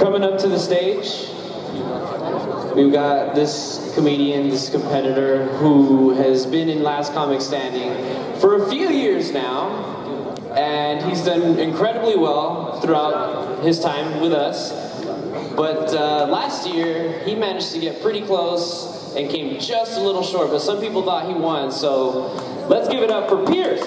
Coming up to the stage, we've got this comedian, this competitor who has been in Last Comic Standing for a few years now, and he's done incredibly well throughout his time with us. But last year, he managed to get pretty close and came just a little short, but some people thought he won, so let's give it up for Pierce.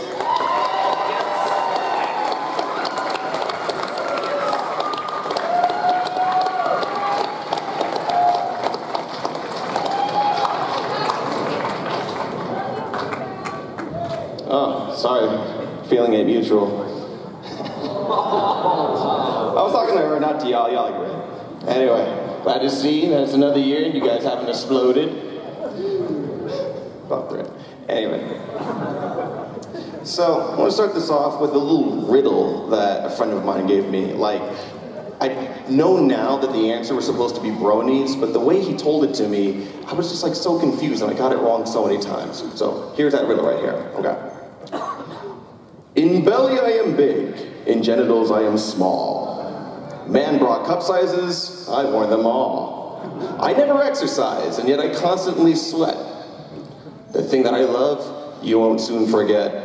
Oh, sorry. Feeling ain't mutual. I was talking to her, not to y'all. Y'all are great. Anyway, glad to see that it's another year and you guys haven't exploded. Fuck Brent. Anyway. So, I want to start this off with a little riddle that a friend of mine gave me. Like, I know now that the answer was supposed to be bronies, but the way he told it to me, I was just like so confused and I got it wrong so many times. So, here's that riddle right here. Okay. In belly I am big, in genitals I am small. Man brought cup sizes, I've worn them all. I never exercise, and yet I constantly sweat. The thing that I love, you won't soon forget.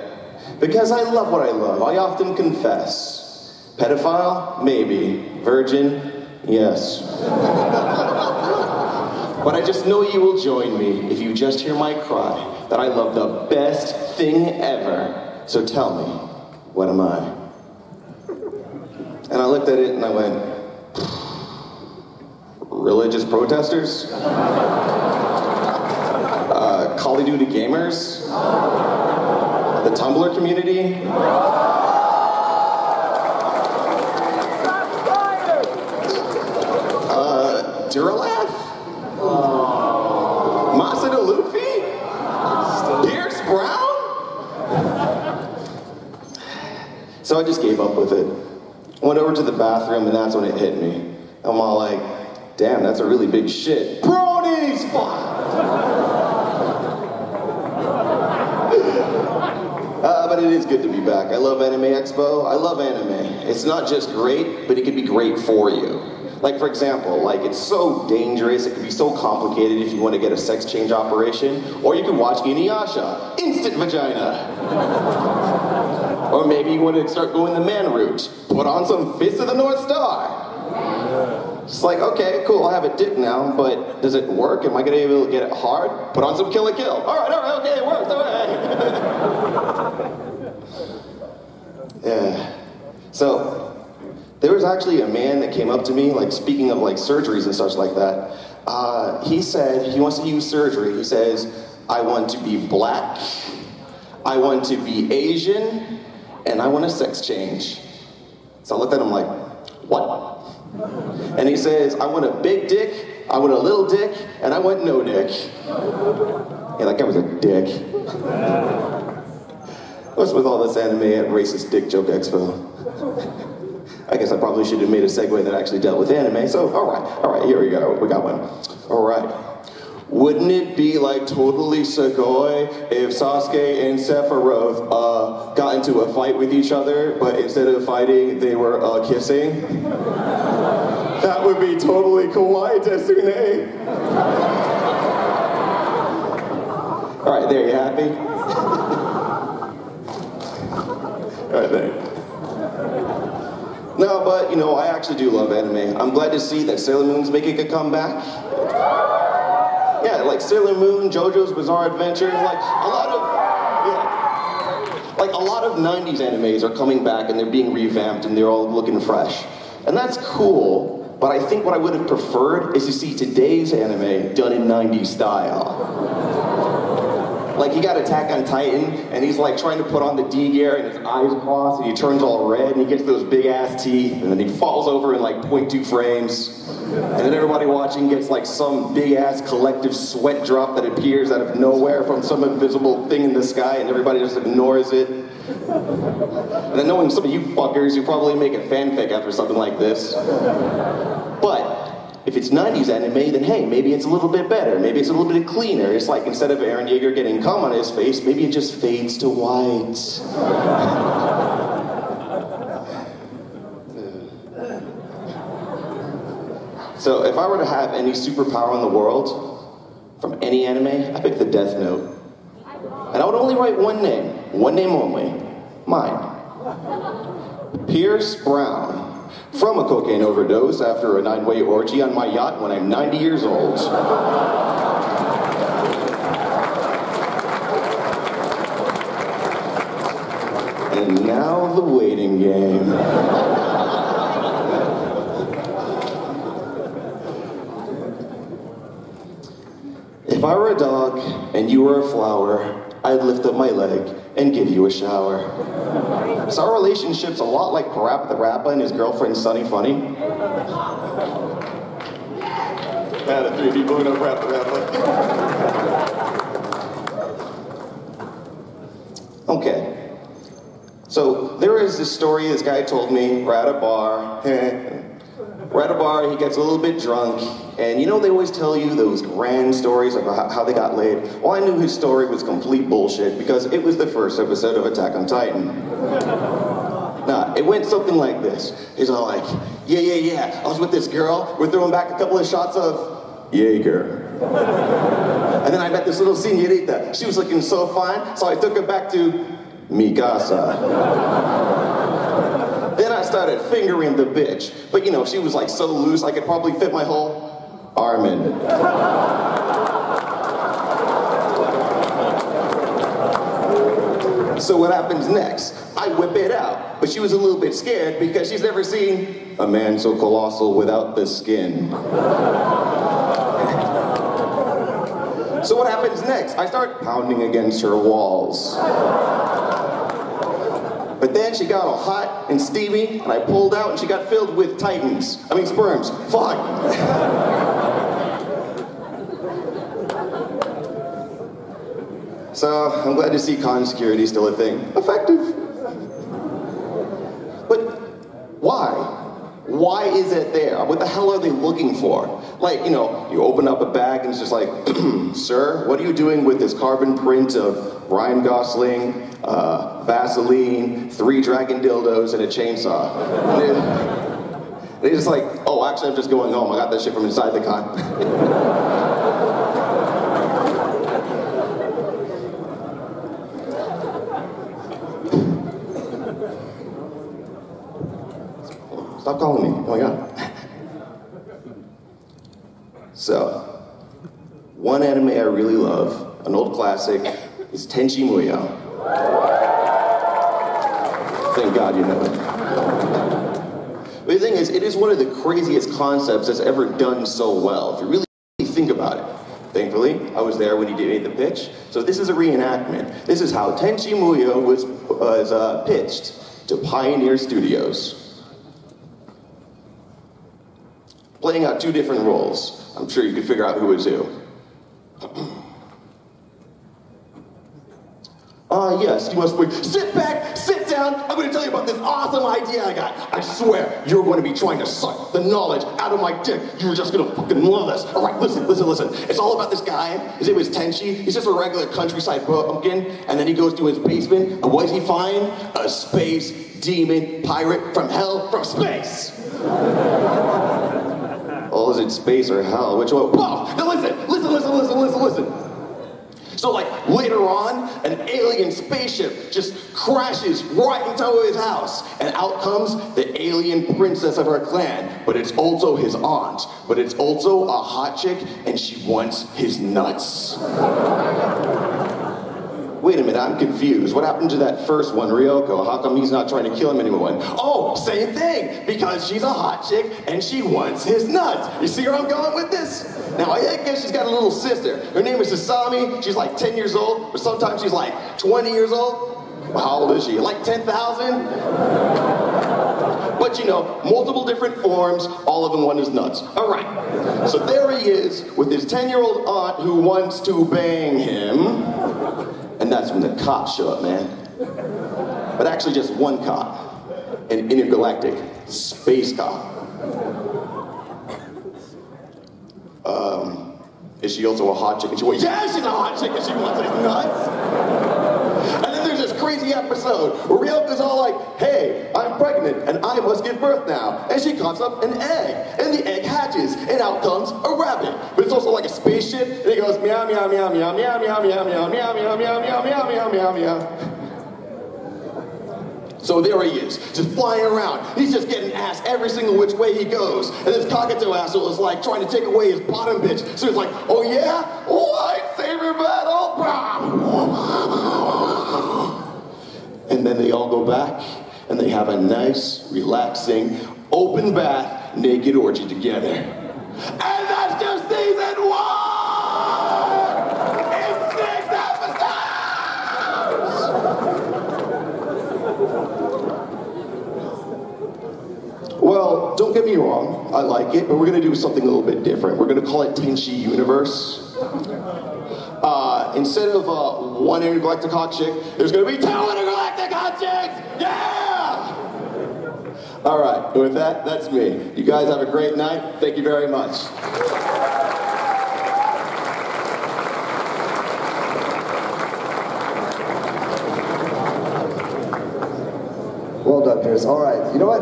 Because I love what I love, I often confess. Pedophile? Maybe. Virgin? Yes. But I just know you will join me if you just hear my cry that I love the best thing ever. So tell me, what am I? And I looked at it and I went, religious protesters? Call of Duty gamers? The Tumblr community? Duralath? Masada Luffy? Pierce Brown? So I just gave up with it. I went over to the bathroom and that's when it hit me. I'm all like, damn, that's a really big shit. Bronies! Fuck! But it is good to be back. I love Anime Expo. I love anime. It's not just great, but it can be great for you. Like, for example, like, it's so dangerous, it can be so complicated if you want to get a sex change operation, or you can watch Inuyaha, instant vagina. Or maybe you want to start going the man route, put on some Fist of the North Star. It's like, okay, cool, I have a dick now, but does it work? Am I going to be able to get it hard? Put on some Kill la Kill. All right, okay, it works, all right. Yeah. So, there was actually a man that came up to me, like speaking of like surgeries and such like that. He said he wants to use surgery. He says, I want to be black, I want to be Asian, and I want a sex change. So I looked at him like, what? And he says, I want a big dick, I want a little dick, and I want no dick. Yeah, that guy was a dick. What's with all this anime at Racist Dick Joke Expo? I guess I probably should have made a segue that actually dealt with anime, so all right, here we go, we got one. All right. Wouldn't it be like totally Sugoi if Sasuke and Sephiroth got into a fight with each other, but instead of fighting, they were kissing? That would be totally kawaii desune. All right, there, you happy? All right, thanks. No, but, you know, I actually do love anime. I'm glad to see that Sailor Moon's making a comeback. Yeah, like Sailor Moon, JoJo's Bizarre Adventure, like a lot of 90s animes are coming back and they're being revamped and they're all looking fresh. And that's cool, but I think what I would have preferred is to see today's anime done in 90s style. Like, he got Attack on Titan, and he's like trying to put on the D gear, and his eyes cross, and he turns all red, and he gets those big ass teeth, and then he falls over in like 0.2 frames. And then everybody watching gets like some big ass collective sweat drop that appears out of nowhere from some invisible thing in the sky, and everybody just ignores it. And then knowing some of you fuckers, you probably make a fanfic after something like this. But if it's 90s anime, then hey, maybe it's a little bit better. Maybe it's a little bit cleaner. It's like instead of Eren Yeager getting cum on his face, maybe it just fades to white. So if I were to have any superpower in the world, from any anime, I pick the Death Note. And I would only write one name only, mine. Pierce Brown, from a cocaine overdose after a 9-way orgy on my yacht when I'm 90 years old. And now the waiting game. If I were a dog and you were a flower, I'd lift up my leg and give you a shower. So our relationship's a lot like Parappa the Rappa and his girlfriend Sunny Funny. Out of 3 people who know Parappa the Rappa. Okay. So there is this story this guy told me, we're at a bar. We're at a bar, he gets a little bit drunk, and you know they always tell you those grand stories about how they got laid? Well, I knew his story was complete bullshit because it was the first episode of Attack on Titan. Nah, it went something like this. He's all like, yeah, I was with this girl, we're throwing back a couple of shots of Jaeger. And then I met this little señorita. She was looking so fine, so I took her back to mi casa. Then I started fingering the bitch. But you know, she was like so loose, I could probably fit my whole arm in. So what happens next? I whip it out. But she was a little bit scared because she's never seen a man so colossal without the skin. So what happens next? I start pounding against her walls. But then she got all hot and steamy, and I pulled out and she got filled with sperms. Fuck. So, I'm glad to see con security still a thing. Effective. But why? Why is it there? What the hell are they looking for? Like, you know, you open up a bag and it's just like, sir, what are you doing with this carbon print of Ryan Gosling, Vaseline, 3 dragon dildos, and a chainsaw? And they're just like, oh, actually, I'm just going home. I got that shit from inside the con. Stop calling me. Oh my god. So, one anime I really love, an old classic, is Tenchi Muyo. Thank God you know it. But the thing is, it is one of the craziest concepts that's ever done so well, if you really think about it. Thankfully, I was there when he made the pitch, so this is a reenactment. This is how Tenchi Muyo was pitched to Pioneer Studios. Playing out 2 different roles. I'm sure you could figure out who was who. Yes, you must wait. Sit back, sit down. I'm going to tell you about this awesome idea I got. I swear, you're going to be trying to suck the knowledge out of my dick. You're just going to fucking love this. All right, listen. It's all about this guy. His name is Tenchi. He's just a regular countryside bumpkin. And then he goes to his basement. And what does he find? A space demon pirate from hell from space. Oh, is it space or hell? Which one? Whoa! Now listen. So like later on, an alien spaceship just crashes right into his house. And out comes the alien princess of her clan. But it's also his aunt. But it's also a hot chick and she wants his nuts. Wait a minute, I'm confused. What happened to that first one, Ryoko? How come he's not trying to kill him anymore? Oh, same thing, because she's a hot chick and she wants his nuts. You see where I'm going with this? Now, I guess she's got a little sister. Her name is Sasami. She's like 10 years old, but sometimes she's like 20 years old. Well, how old is she? Like 10,000? But you know, multiple different forms, all of them want his nuts. All right, so there he is with his 10-year-old aunt who wants to bang him. And that's when the cops show up, man. But actually just one cop. An intergalactic space cop. Is she also a hot chick? And she went, yeah, she's a hot chick and she wants his nuts. And then there's this crazy episode where Ryoko's all like, hey, I'm pregnant, and I must give birth now. And she coughs up an egg, and the egg hatches, and out comes a rabbit. But it's also like a spaceship, and it goes meow, meow, meow, meow, meow, meow, meow, meow, meow, meow, meow, meow, meow, meow, meow, meow. So there he is, just flying around. He's just getting ass every single which way he goes. And this cockatoo asshole is like trying to take away his bottom bitch. So he's like, oh yeah? Lightsaber battle! And then they all go back, and they have a nice, relaxing, open bath, naked orgy together. And that's just season 1! It's 6 episodes! Well, don't get me wrong, I like it, but we're gonna do something a little bit different. We're gonna call it Tenchi Universe. Instead of one intergalactic hot chick, there's gonna be 2 intergalactic hot chicks! Yeah! Alright, with that, that's me. You guys have a great night. Thank you very much. Well done, Pierce. All right, you know what?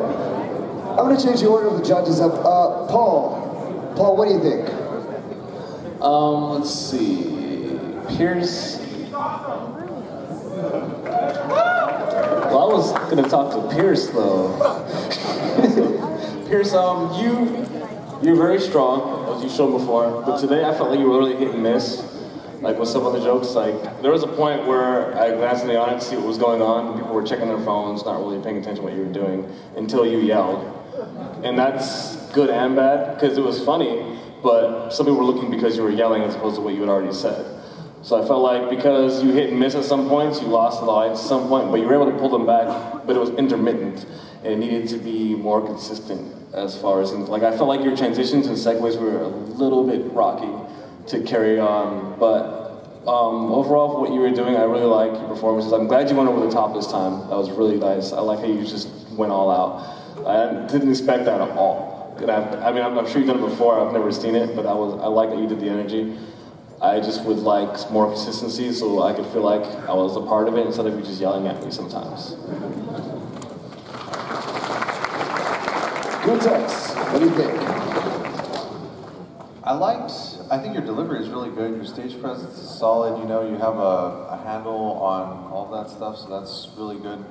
I'm going to change the order of the judges up. Paul. Paul, what do you think? Let's see. Pierce. Well, I was gonna talk to Pierce though. Pierce, you're very strong, as you showed before. But today I felt like you were really hit and miss. Like with some of the jokes, like there was a point where I glanced in the audience to see what was going on. People were checking their phones, not really paying attention to what you were doing until you yelled. And that's good and bad because it was funny. But some people were looking because you were yelling as opposed to what you had already said. So I felt like because you hit and miss at some points, you lost the audience at some point, but you were able to pull them back, but it was intermittent, and it needed to be more consistent as far as, like I felt like your transitions and segues were a little bit rocky to carry on, but overall for what you were doing, I really like your performances. I'm glad you went over the top this time. That was really nice. I like how you just went all out. I didn't expect that at all. And I mean, I'm sure you've done it before, I've never seen it, but I like that you did the energy. I just would like more consistency so I could feel like I was a part of it instead of you just yelling at me sometimes. Good text. What do you think? I think your delivery is really good. Your stage presence is solid. You know, you have a handle on all that stuff, so that's really good.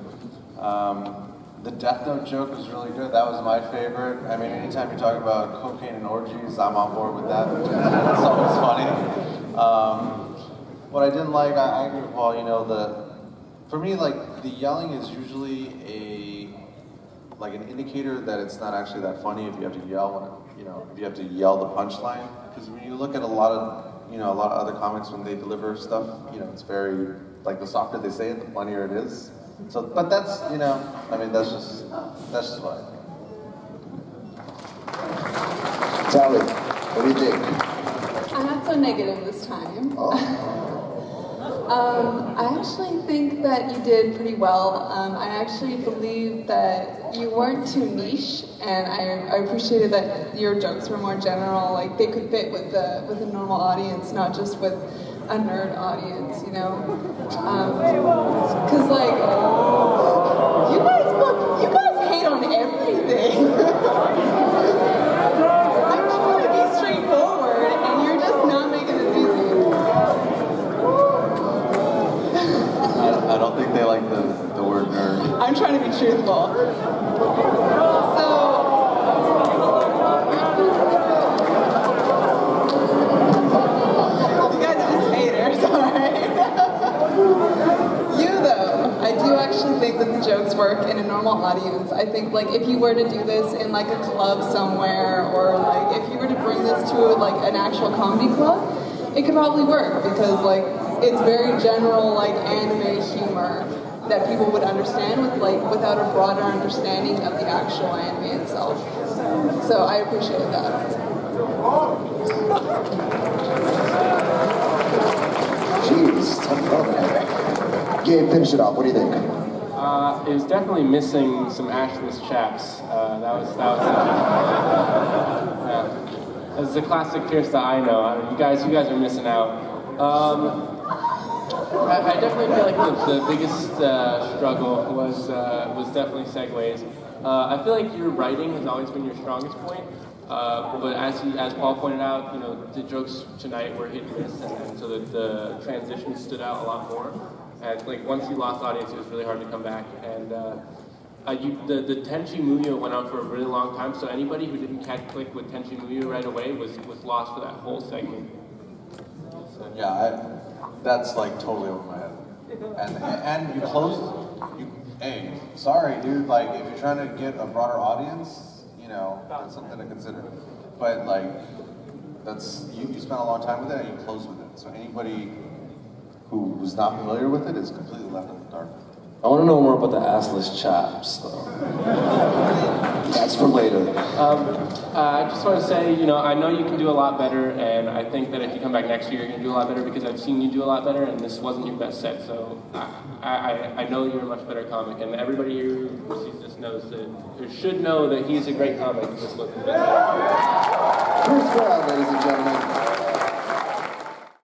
The Death Note joke was really good. That was my favorite. I mean, anytime you talk about cocaine and orgies, I'm on board with that. It's always funny. What I didn't like, I agree with Paul, you know, for me, like, the yelling is usually like an indicator that it's not actually that funny if you have to yell if you have to yell the punchline. Because when you look at a lot of other comics when they deliver stuff, it's very, like, the softer they say it, the funnier it is. So, but that's, I mean, that's just what I think. Tally, what do you think? I'm not so negative this time. Oh. I actually think that you did pretty well. I actually believe that you weren't too niche, and I appreciated that your jokes were more general, like they could fit with a normal audience, not just with a nerd audience, you know? Cause like, you guys hate on everything. I'm trying to be straightforward, and you're just not making this easy. I don't think they like the word nerd. I'm trying to be truthful. So, you guys are just haters, alright? You though, I do actually think that the jokes work in a normal audience. I think like if you were to do this in like a club somewhere, or like if you were to bring this to like an actual comedy club, it could probably work because like it's very general like anime humor that people would understand without a broader understanding of the actual anime itself. So I appreciate that. Jeez, tough love. Gabe, finish it off. What do you think? It was definitely missing some ashless chaps. That was the classic Pierce that I know. You guys are missing out. I definitely feel like the biggest struggle was definitely segues. I feel like your writing has always been your strongest point. But as Paul pointed out, you know, the jokes tonight were hit and miss, and so the transition stood out a lot more. And like once you lost audience, it was really hard to come back. And the Tenchi Muyo went on for a really long time, so anybody who didn't catch click with Tenchi Muyo right away was lost for that whole segment. So, yeah, that's like totally over my head. And you closed. Hey, sorry, dude. Like, if you're trying to get a broader audience, you know, that's something to consider. But like, that's you spent a long time with it and you closed with it. So anybody who's not familiar with it is completely left in the dark. I want to know more about the assless chaps, though. That's for later. I just want to say, you know, I know you can do a lot better, and I think that if you come back next year, you're going to do a lot better because I've seen you do a lot better, and this wasn't your best set. So I know you're a much better comic, and everybody here who sees this knows that, or should know that he's a great comic. Just look at that. First round, ladies and gentlemen.